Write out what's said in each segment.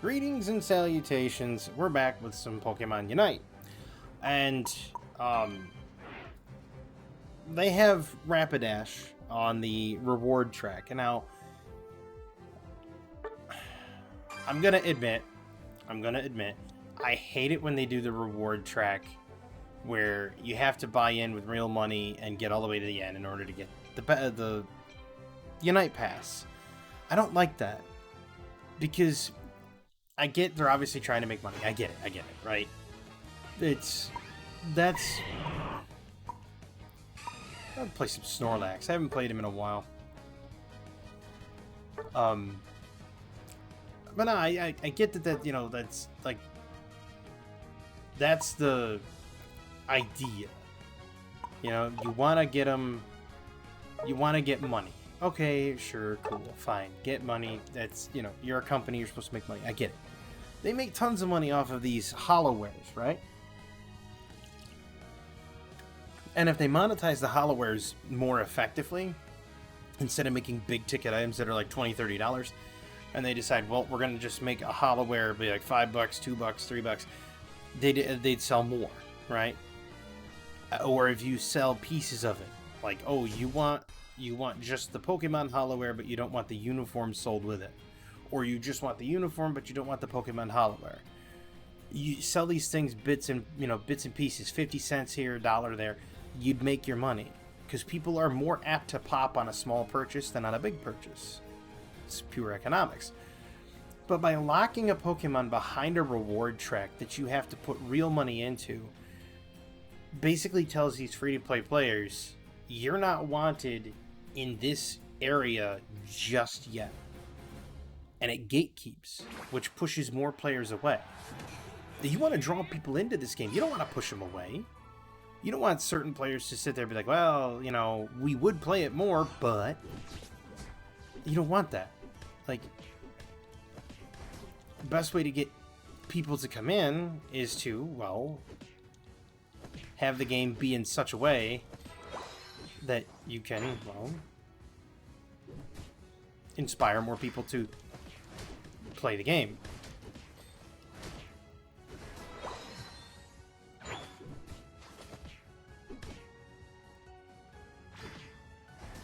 Greetings and salutations. We're back with some Pokemon Unite. And they have Rapidash on the reward track. And now I'm gonna admit, I hate it when they do the reward track where you have to buy in with real money and get all the way to the end in order to get the Unite Pass. I don't like that. Because I get they're obviously trying to make money. I get it, right? That's... I'll play some Snorlax. I haven't played him in a while. But no, I get that, you know, that's, like... That's the idea. You know, you want to get them... You want to get money. Okay, sure, cool, fine. Get money. That's, you know, you're a company, you're supposed to make money. I get it. They make tons of money off of these holowares, right? And if they monetize the holowares more effectively, instead of making big ticket items that are like $20, $30, and they decide, well, we're going to just make a holoware be like $5, $2, $3, they'd sell more, right? Or if you sell pieces of it, like, oh, you want just the Pokemon holoware, but you don't want the uniform sold with it. Or you just want the uniform, but you don't want the Pokemon holoware. You sell these things bits and pieces, 50 cents here, $1 there. You'd make your money. Because people are more apt to pop on a small purchase than on a big purchase. It's pure economics. But by locking a Pokemon behind a reward track that you have to put real money into, basically tells these free-to-play players, you're not wanted in this area just yet. And it gatekeeps, which pushes more players away. You want to draw people into this game. You don't want to push them away. You don't want certain players to sit there and be like, well, you know, we would play it more, but... You don't want that. Like, the best way to get people to come in is to, well, have the game be in such a way that you can, well, inspire more people to play the game.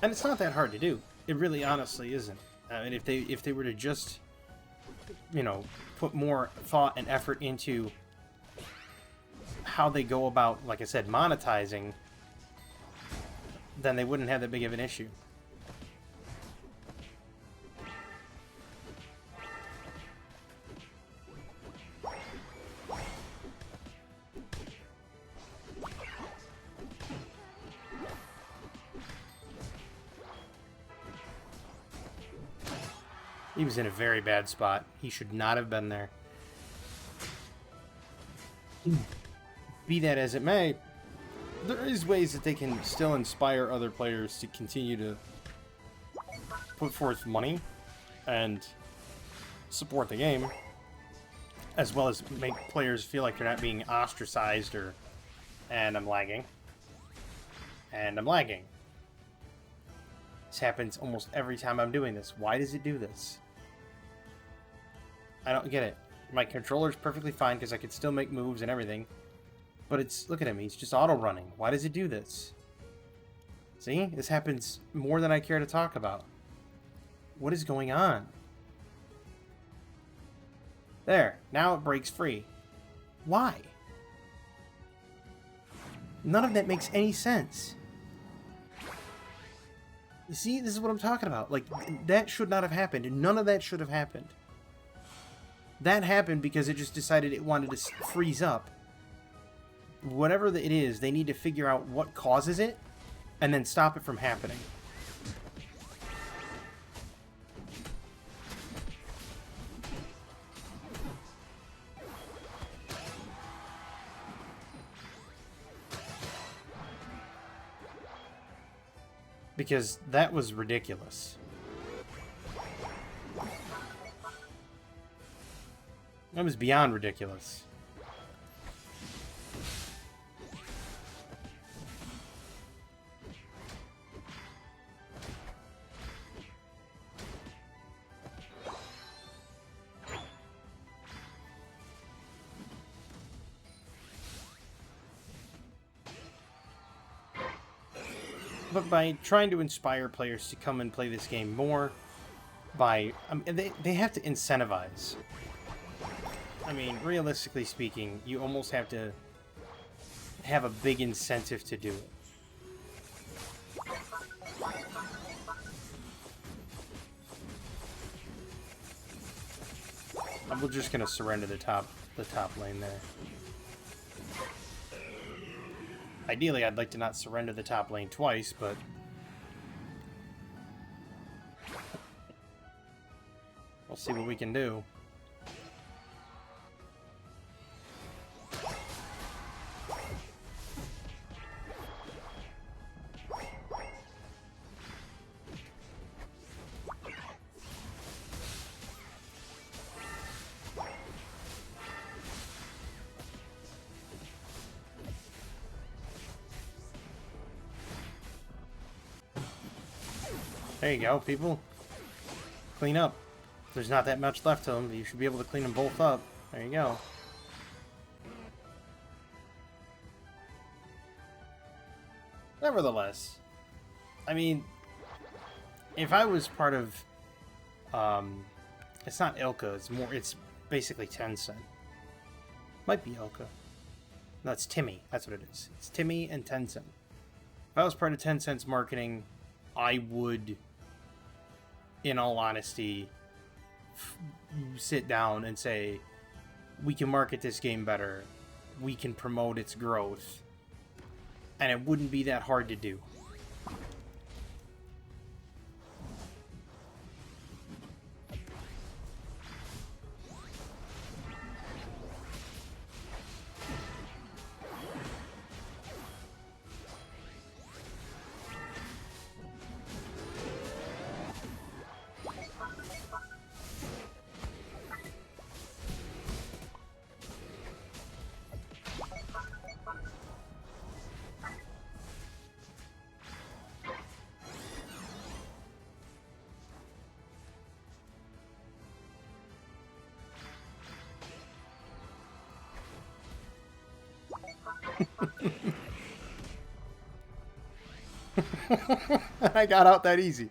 And it's not that hard to do. It really honestly isn't. I mean, if they were to just, you know, put more thought and effort into how they go about, like I said, monetizing, then they wouldn't have that big of an issue. He was in a very bad spot. He should not have been there. Be that as it may, there is ways that they can still inspire other players to continue to put forth money and support the game, as well as make players feel like they're not being ostracized or... And I'm lagging. And I'm lagging. This happens almost every time I'm doing this. Why does it do this? I don't get it. My controller's perfectly fine because I can still make moves and everything. But it's... Look at him. He's just auto-running. Why does it do this? See? This happens more than I care to talk about. What is going on? There. Now it breaks free. Why? None of that makes any sense. You see? This is what I'm talking about. Like, that should not have happened. None of that should have happened. That happened because it just decided it wanted to freeze up. Whatever it is, they need to figure out what causes it, and then stop it from happening. Because that was ridiculous. That was beyond ridiculous. But by trying to inspire players to come and play this game more, they have to incentivize. I mean, realistically speaking, you almost have to have a big incentive to do it. I'm just gonna surrender the top lane there. Ideally, I'd like to not surrender the top lane twice, but we'll see what we can do. There you go, people. Clean up. There's not that much left to them, but you should be able to clean them both up. There you go. Nevertheless, I mean, if I was part of, it's not Ilka, it's basically Tencent. Might be Ilka. No, it's Timmy. That's what it is. It's Timmy and Tencent. If I was part of Tencent's marketing, I would, in all honesty, sit down and say, we can market this game better, we can promote its growth, and it wouldn't be that hard to do. I got out that easy.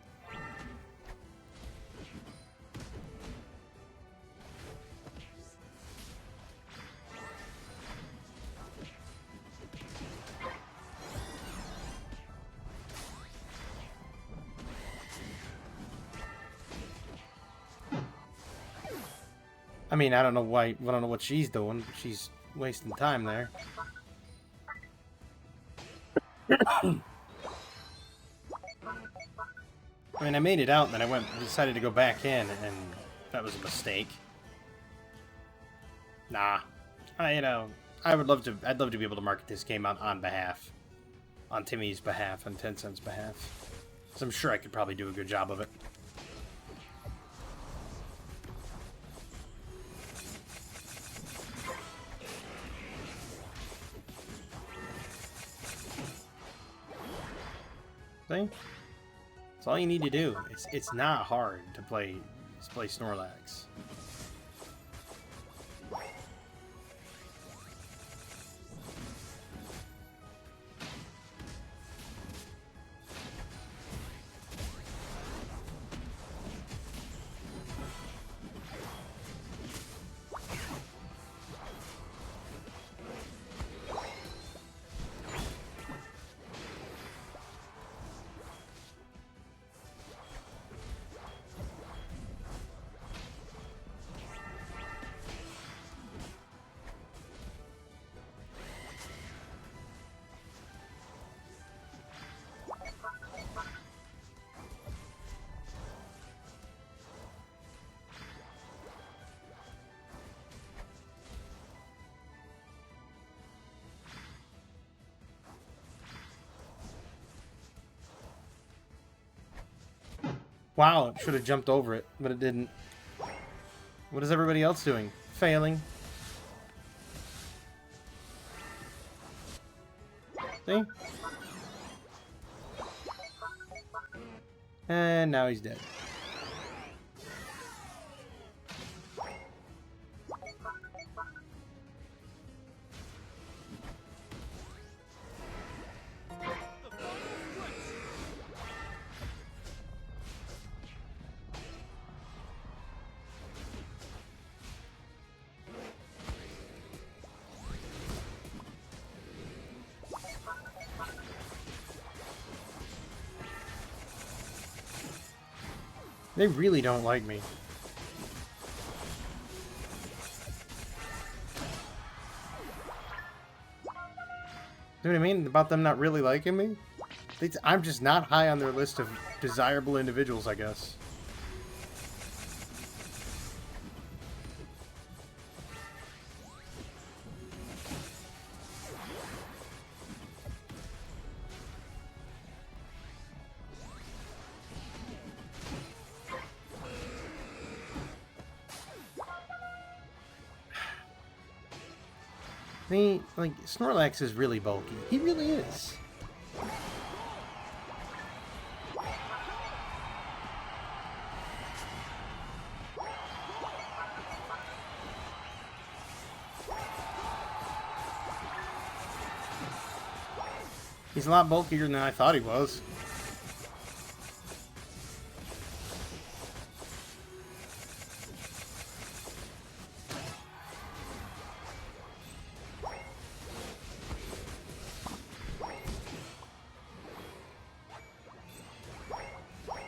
I mean, I don't know what she's doing, but she's wasting time there. I mean, I made it out, and then I decided to go back in, and that was a mistake. Nah, I'd love to be able to market this game on Timmy's behalf, on Tencent's behalf. So I'm sure I could probably do a good job of it. See? That's all you need to do. It's not hard to play Snorlax. Wow, it should have jumped over it, but it didn't. What is everybody else doing? Failing. See? And now he's dead. They really don't like me. You know what I mean? About them not really liking me? I'm just not high on their list of desirable individuals, I guess. Like, Snorlax is really bulky. He really is. He's a lot bulkier than I thought he was.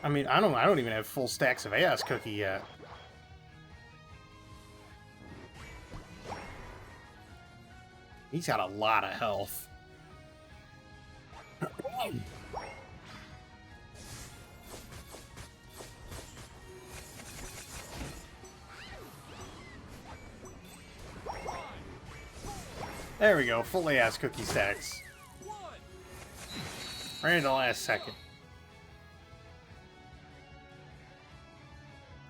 I mean, I don't even have full stacks of Chaos Cookie yet. He's got a lot of health. There we go, full Chaos Cookie stacks. Right in the last second.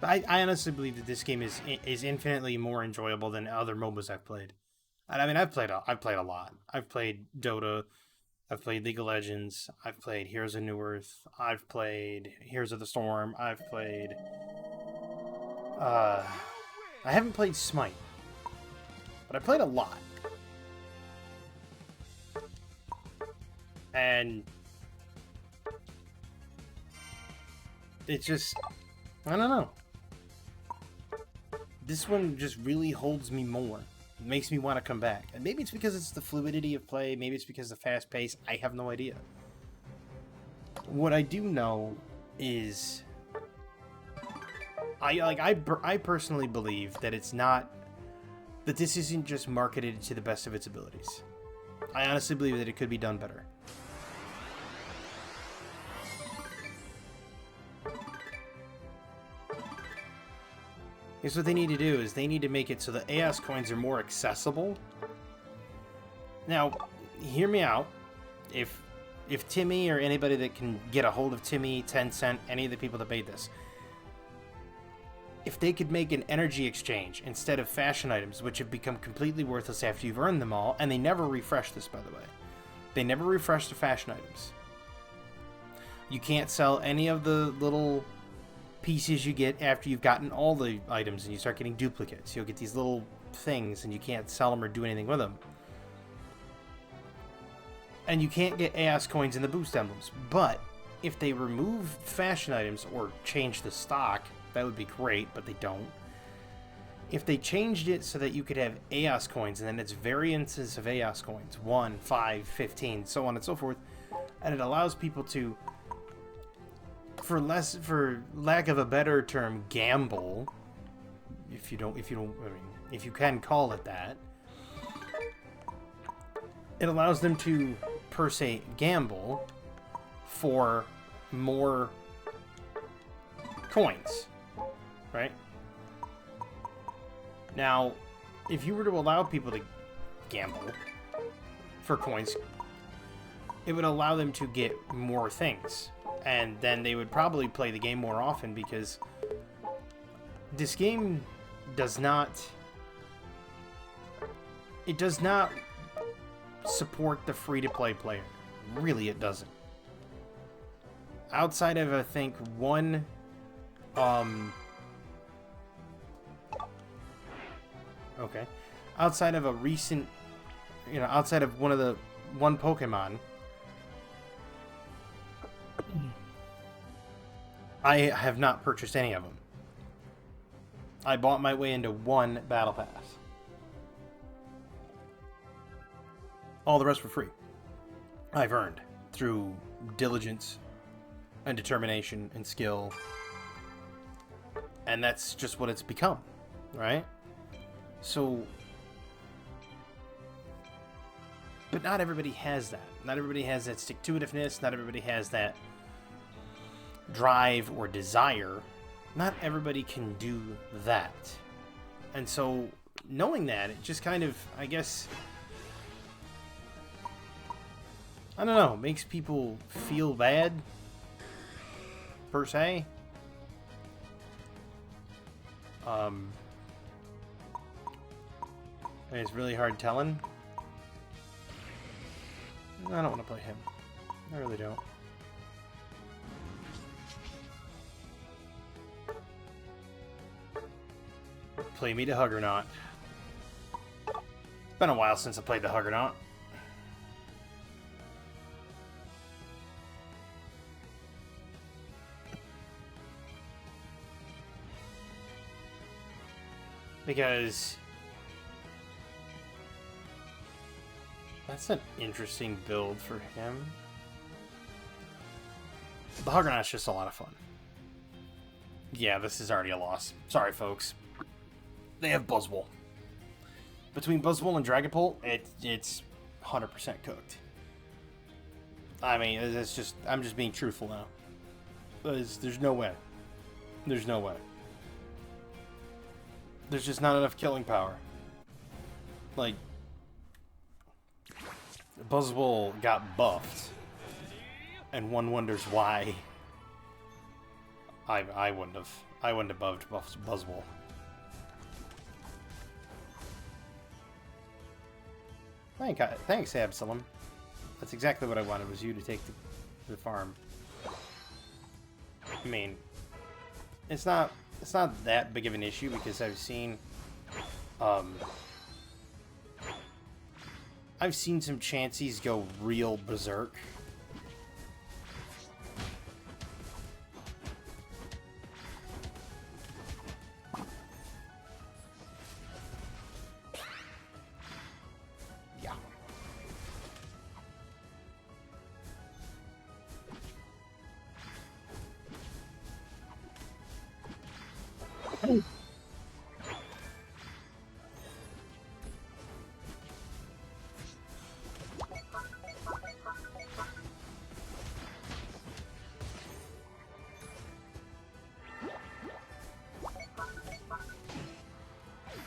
I honestly believe that this game is infinitely more enjoyable than other MOBAs I've played. And I mean, I've played a lot. I've played Dota, I've played League of Legends, I've played Heroes of New Earth, I've played Heroes of the Storm, I've played I haven't played Smite, but I played a lot. And it's just, I don't know. This one just really holds me more. It makes me want to come back. And maybe it's because it's the fluidity of play. Maybe it's because of the fast pace. I have no idea. What I do know is, I personally believe that it's not, that this isn't just marketed to the best of its abilities. I honestly believe that it could be done better. Here's what they need to do, is they need to make it so the AS coins are more accessible. Now, hear me out. If Timmy or anybody that can get a hold of Timmy, Tencent, any of the people that made this, if they could make an energy exchange instead of fashion items, which have become completely worthless after you've earned them all, and they never refresh this, by the way. They never refresh the fashion items. You can't sell any of the little pieces you get after you've gotten all the items and you start getting duplicates. You'll get these little things and you can't sell them or do anything with them. And you can't get AS coins in the boost emblems. But if they remove fashion items or change the stock, that would be great, but they don't. If they changed it so that you could have AS coins and then it's variances of AS coins, 1, 5, 15, so on and so forth, and it allows people to, for lack of a better term, gamble, if you can call it that, it allows them to, per se, gamble for more coins, right? Now, if you were to allow people to gamble for coins, it would allow them to get more things. And then they would probably play the game more often, because this game does not support the free-to-play player. Really, it doesn't. Outside of, I think, one outside of a recent, outside of one Pokemon, I have not purchased any of them. I bought my way into one Battle Pass. All the rest were free. I've earned through diligence and determination and skill And that's just what it's become, right? So, but not everybody has that. Not everybody has that stick-to-itiveness. Not everybody has that drive or desire. Not everybody can do that. And so, knowing that, it just kind of, I guess, I don't know, makes people feel bad, per se. It's really hard telling. I don't want to play him. I really don't. Play me to Huggernaut. It's been a while since I played the Huggernaut. Because that's an interesting build for him. The Huggernaut's just a lot of fun. Yeah, this is already a loss. Sorry, folks. They have Buzzwole. Between Buzzwole and Dragapult, it's 100% cooked. I mean, it's just, I'm just being truthful now. There's no way. There's no way. There's just not enough killing power. Like, Buzzwole got buffed, and one wonders why. I wouldn't have buffed Buzzwole. Thanks, Absalom. That's exactly what I wanted, was you to take the farm. I mean, it's not that big of an issue because I've seen some Chanseys go real berserk. Yeah.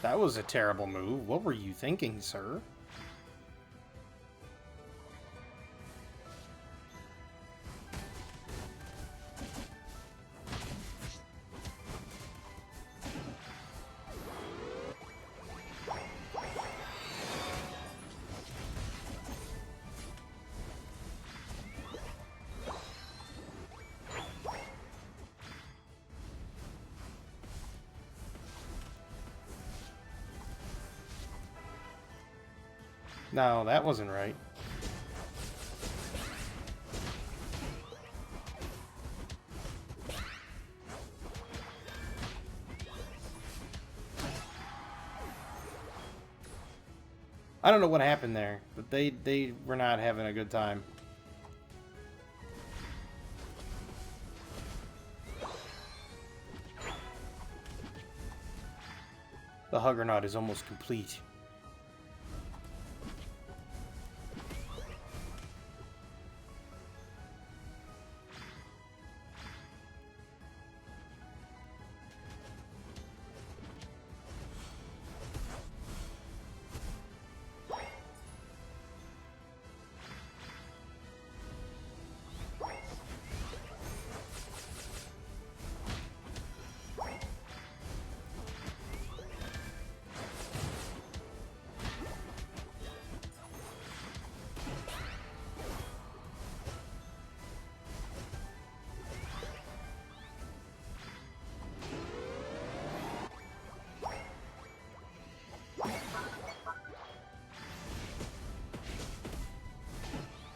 That was a terrible move. What were you thinking, sir? No, that wasn't right. I don't know what happened there, but they were not having a good time. The Huggernaut is almost complete.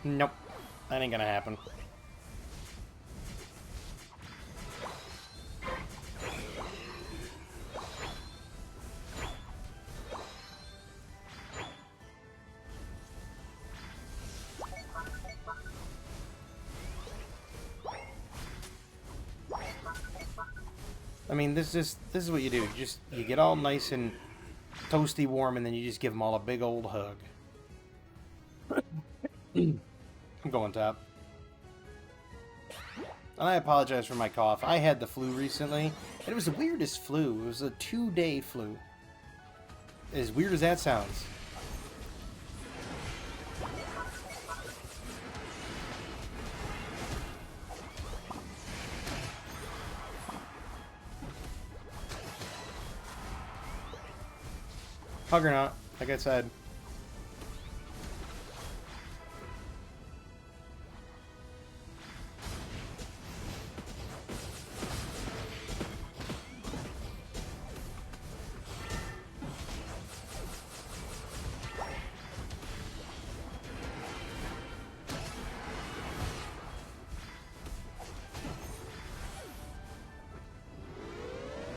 Nope. That ain't gonna happen. I mean, this is what you do. You get all nice and toasty warm, and then you just give them all a big old hug. I'm going top. And I apologize for my cough. I had the flu recently, and it was the weirdest flu. It was a 2-day flu. As weird as that sounds. Huggernaut, like I said.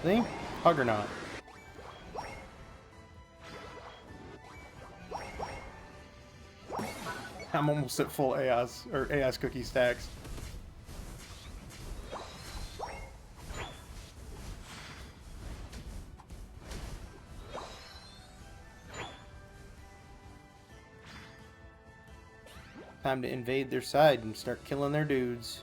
See? Huggernaut. I'm almost at full AOS, or AOS cookie stacks. Time to invade their side and start killing their dudes.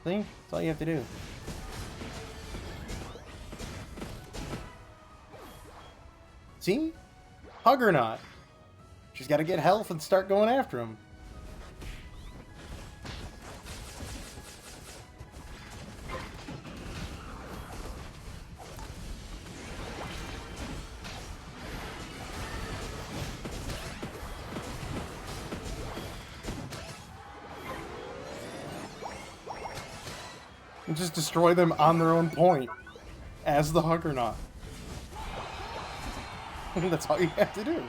See? That's all you have to do. See? Huggernaut. She's got to get health and start going after him. And just destroy them on their own point as the Huggernaut. That's all you have to do.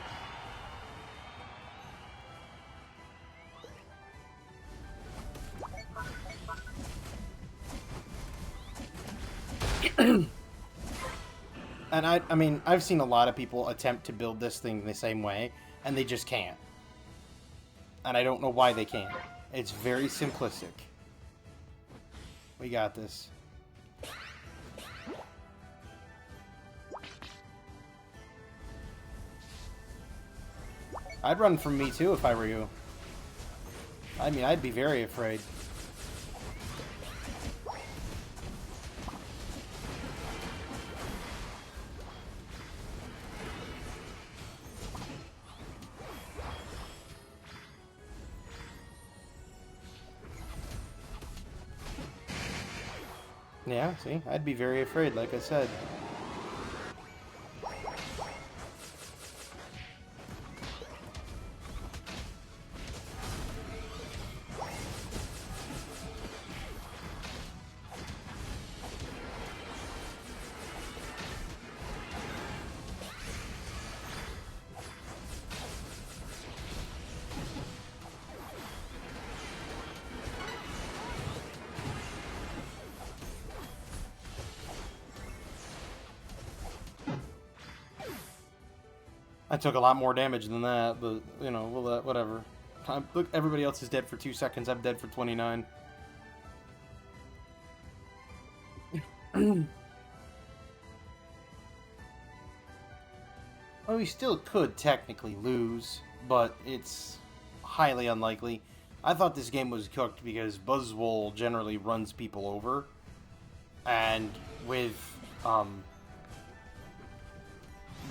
And I mean, I've seen a lot of people attempt to build this thing the same way, and they just can't. And I don't know why they can't. It's very simplistic. We got this. I'd run from me too if I were you. I mean, I'd be very afraid. Yeah, see? I'd be very afraid, like I said. I took a lot more damage than that, but, you know, well, whatever. Look, everybody else is dead for 2 seconds. I'm dead for 29. Well, we still could technically lose, but it's highly unlikely. I thought this game was cooked because Buzzwole generally runs people over. And with,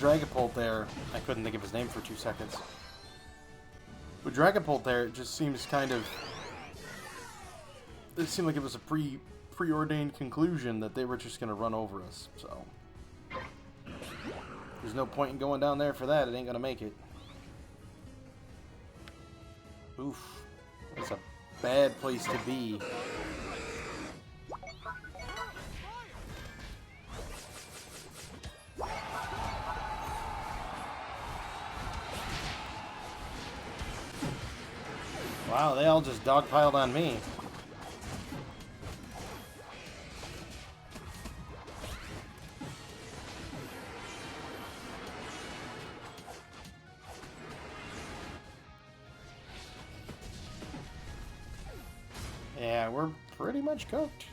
Dragapult there, I couldn't think of his name for 2 seconds. With Dragapult there, it just seems kind of... It seemed like it was a preordained conclusion that they were just going to run over us, so... There's no point in going down there for that, it ain't going to make it. Oof. That's a bad place to be. Wow, they all just dogpiled on me. Yeah, we're pretty much cooked.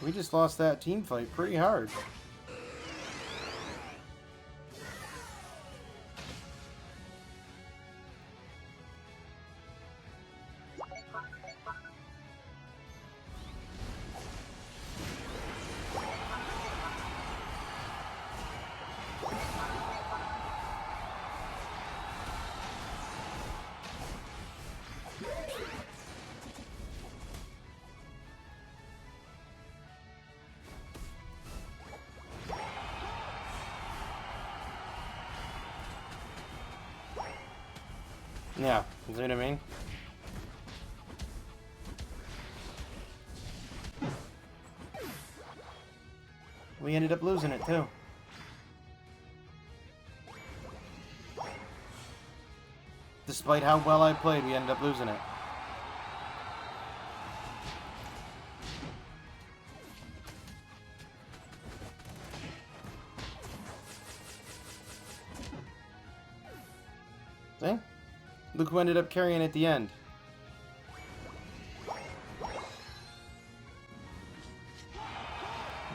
We just lost that team fight pretty hard. Yeah, you see what I mean? We ended up losing it too. Despite how well I played, we ended up losing it. See? Look who ended up carrying at the end.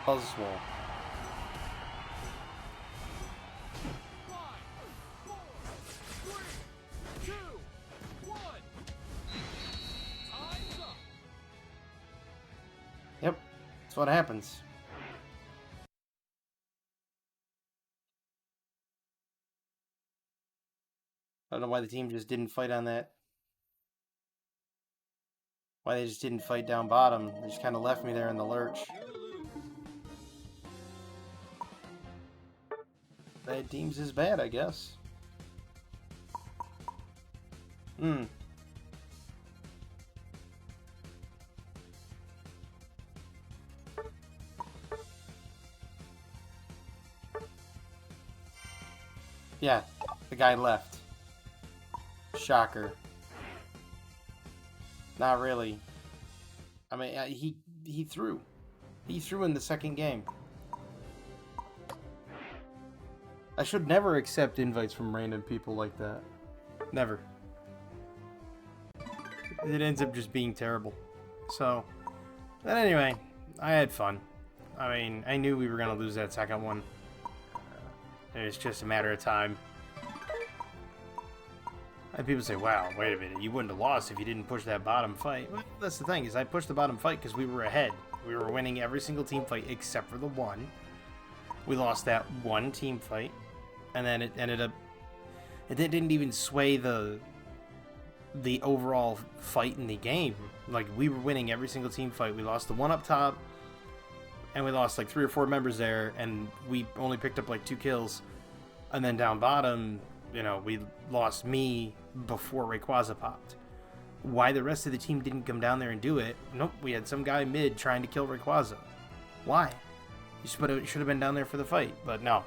Buzzwole. Yep, that's what happens. I don't know why the team just didn't fight on that. Why they just didn't fight down bottom. They just kind of left me there in the lurch. Bad teams is bad, I guess. Yeah, the guy left. Shocker. Not really. I mean, he threw. He threw in the second game. I should never accept invites from random people like that. Never. It ends up just being terrible. So, but anyway, I had fun. I mean, I knew we were going to lose that second one. It was just a matter of time. And people say, wow, wait a minute, you wouldn't have lost if you didn't push that bottom fight. Well, that's the thing, is I pushed the bottom fight because we were ahead. We were winning every single team fight except for the one. We lost that one team fight. And then it ended up... It didn't even sway the overall fight in the game. Like, we were winning every single team fight. We lost the one up top, and we lost like 3 or 4 members there, and we only picked up like 2 kills. And then down bottom, you know, we lost me before Rayquaza popped. Why the rest of the team didn't come down there and do it? Nope, we had some guy mid trying to kill Rayquaza. Why? You should have been down there for the fight, but no.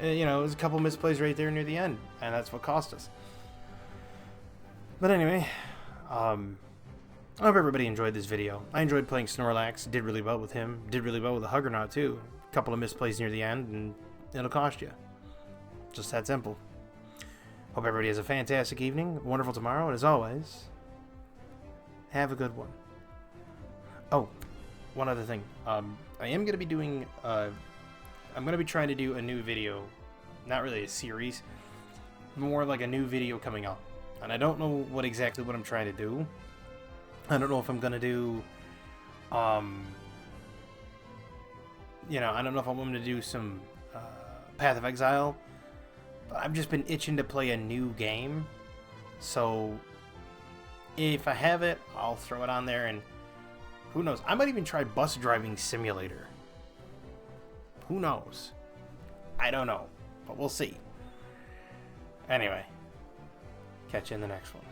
You know, it was a couple misplays right there near the end, and that's what cost us. But anyway, I hope everybody enjoyed this video. I enjoyed playing Snorlax, did really well with him, did really well with the Huggernaut too. A couple of misplays near the end, and it'll cost you. Just that simple. Hope everybody has a fantastic evening, wonderful tomorrow, and as always, have a good one. Oh, one other thing. I am going to be doing... I'm going to be trying to do a new video. Not really a series. More like a new video coming up. And I don't know what I'm trying to do. I don't know if I'm going to do... you know, I don't know if I'm going to do some Path of Exile. But I've just been itching to play a new game. So, if I have it, I'll throw it on there. And who knows? I might even try Bus Driving Simulator. Who knows? I don't know. But we'll see. Anyway, catch you in the next one.